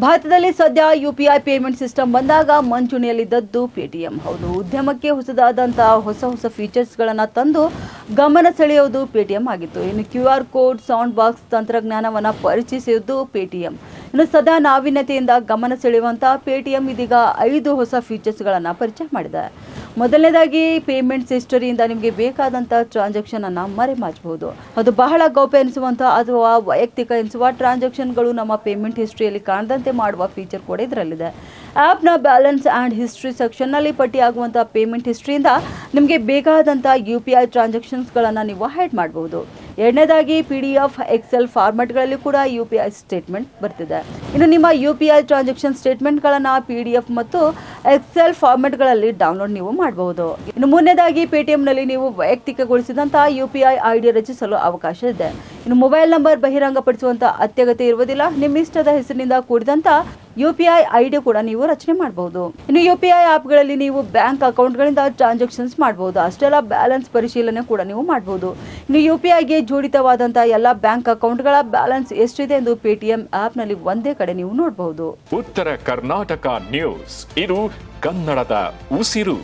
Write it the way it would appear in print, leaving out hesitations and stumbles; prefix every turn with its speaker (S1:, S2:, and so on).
S1: ಭಾರತದಲ್ಲಿ ಸದ್ಯ UPI payment system ಬಂದಾಗ ಮಂಚೂಣಿಯಲ್ಲಿದ್ದದ್ದು ಪೇಟಿಎಂ. ಹೌದು, ಉದ್ಯಮಕ್ಕೆ ಹೊಸದಾದಂತಹ ಹೊಸ ಫೀಚರ್ಸ್ಗಳನ್ನು ತಂದು ಗಮನ ಸೆಳೆಯುವುದು ಪೇಟಿಎಂ ಆಗಿತ್ತು. ಇನ್ನು QR ಕೋಡ್, ಸೌಂಡ್ ಬಾಕ್ಸ್ ತಂತ್ರಜ್ಞಾನವನ್ನು ಪರಿಚಯಿಸಿದ್ದು ಪೇಟಿಎಂ. ಇನ್ನು ಸದಾ ನಾವೀನ್ಯತೆಯಿಂದ ಗಮನ ಸೆಳೆಯುವಂತಹ ಪೇಟಿಎಂ ಇದೀಗ 5 ಹೊಸ ಫೀಚರ್ಸ್ಗಳನ್ನು ಪರಿಚಯ ಮಾಡಿದೆ. ಮೊದಲನೇದಾಗಿ ಪೇಮೆಂಟ್ಸ್ ಹಿಸ್ಟರಿಯಿಂದ ನಿಮಗೆ ಬೇಕಾದಂಥ ಟ್ರಾನ್ಸಾಕ್ಷನ್ ಅನ್ನು ಮರೆಮಾಚಬಹುದು. ಅದು ಬಹಳ ಗೌಪ್ಯ ಎನಿಸುವಂಥ ಅಥವಾ ವೈಯಕ್ತಿಕ ಎನಿಸುವ ಟ್ರಾನ್ಸಾಕ್ಷನ್ಗಳು ನಮ್ಮ ಪೇಮೆಂಟ್ ಹಿಸ್ಟ್ರಿಯಲ್ಲಿ ಕಾಣದಂತೆ ಮಾಡುವ ಫೀಚರ್ ಕೂಡ ಇದರಲ್ಲಿದೆ. ಆ್ಯಪ್ನ ಬ್ಯಾಲೆನ್ಸ್ ಆ್ಯಂಡ್ ಹಿಸ್ಟ್ರಿ ಸೆಕ್ಷನ್ನಲ್ಲಿ ಪಟ್ಟಿಯಾಗುವಂಥ ಪೇಮೆಂಟ್ ಹಿಸ್ಟ್ರಿಯಿಂದ ನಿಮಗೆ ಬೇಕಾದಂಥ UPI ಟ್ರಾನ್ಸಾಕ್ಷನ್ಸ್ಗಳನ್ನು ನೀವು ಹೈಡ್ ಮಾಡಬಹುದು. ಎರಡನೇದಾಗಿ PDF, Excel ಫಾರ್ಮೆಟ್ಗಳಲ್ಲಿ ಕೂಡ UPI ಸ್ಟೇಟ್ಮೆಂಟ್ ಬರ್ತಿದೆ. ಇನ್ನು ನಿಮ್ಮ UPI ಟ್ರಾನ್ಸಾಕ್ಷನ್ ಸ್ಟೇಟ್ಮೆಂಟ್ಗಳನ್ನು PDF ಮತ್ತು Excel ಫಾರ್ಮೆಟ್ಗಳಲ್ಲಿ ಡೌನ್ಲೋಡ್ ನೀವು ಮಾಡಬಹುದು. ಇನ್ನು ಮೂರನೇದಾಗಿ ಪೇಟಿಎಂನಲ್ಲಿ ನೀವು ವೈಯಕ್ತಿಕಗೊಳಿಸಿದಂತಹ UPI ID ರಚಿಸಲು ಅವಕಾಶ ಇದೆ. ಇನ್ನು ಮೊಬೈಲ್ ನಂಬರ್ ಬಹಿರಂಗಪಡಿಸುವಂಥ ಅತ್ಯಗತ್ಯ ಇರುವುದಿಲ್ಲ. ನಿಮ್ಮ ಇಷ್ಟದ ಹೆಸರಿನಿಂದ ಕೂಡಿದಂಥ UPI ID ಕೂಡ ನೀವು ರಚನೆ ಮಾಡಬಹುದು. ಇನ್ನು UPI ಆ್ಯಪ್ಗಳಲ್ಲಿ ನೀವು ಬ್ಯಾಂಕ್ ಅಕೌಂಟ್ಗಳಿಂದ ಟ್ರಾನ್ಸಾಕ್ಷನ್ಸ್ ಮಾಡಬಹುದು. ಅಷ್ಟೇ ಅಲ್ಲ, ಬ್ಯಾಲೆನ್ಸ್ ಪರಿಶೀಲನೆ ಕೂಡ ನೀವು ಮಾಡಬಹುದು. ಇನ್ನು UPIಗೆ ಜೋಡಿತವಾದಂಥ ಎಲ್ಲ ಬ್ಯಾಂಕ್ ಅಕೌಂಟ್ಗಳ ಬ್ಯಾಲೆನ್ಸ್ ಎಷ್ಟಿದೆ ಎಂದು ಪೇಟಿಎಂ ಆ್ಯಪ್ನಲ್ಲಿ ಒಂದೇ ಕಡೆ ನೀವು ನೋಡಬಹುದು.
S2: ಉತ್ತರ ಕರ್ನಾಟಕ ನ್ಯೂಸ್, ಇದು ಕನ್ನಡದ ಉಸಿರು.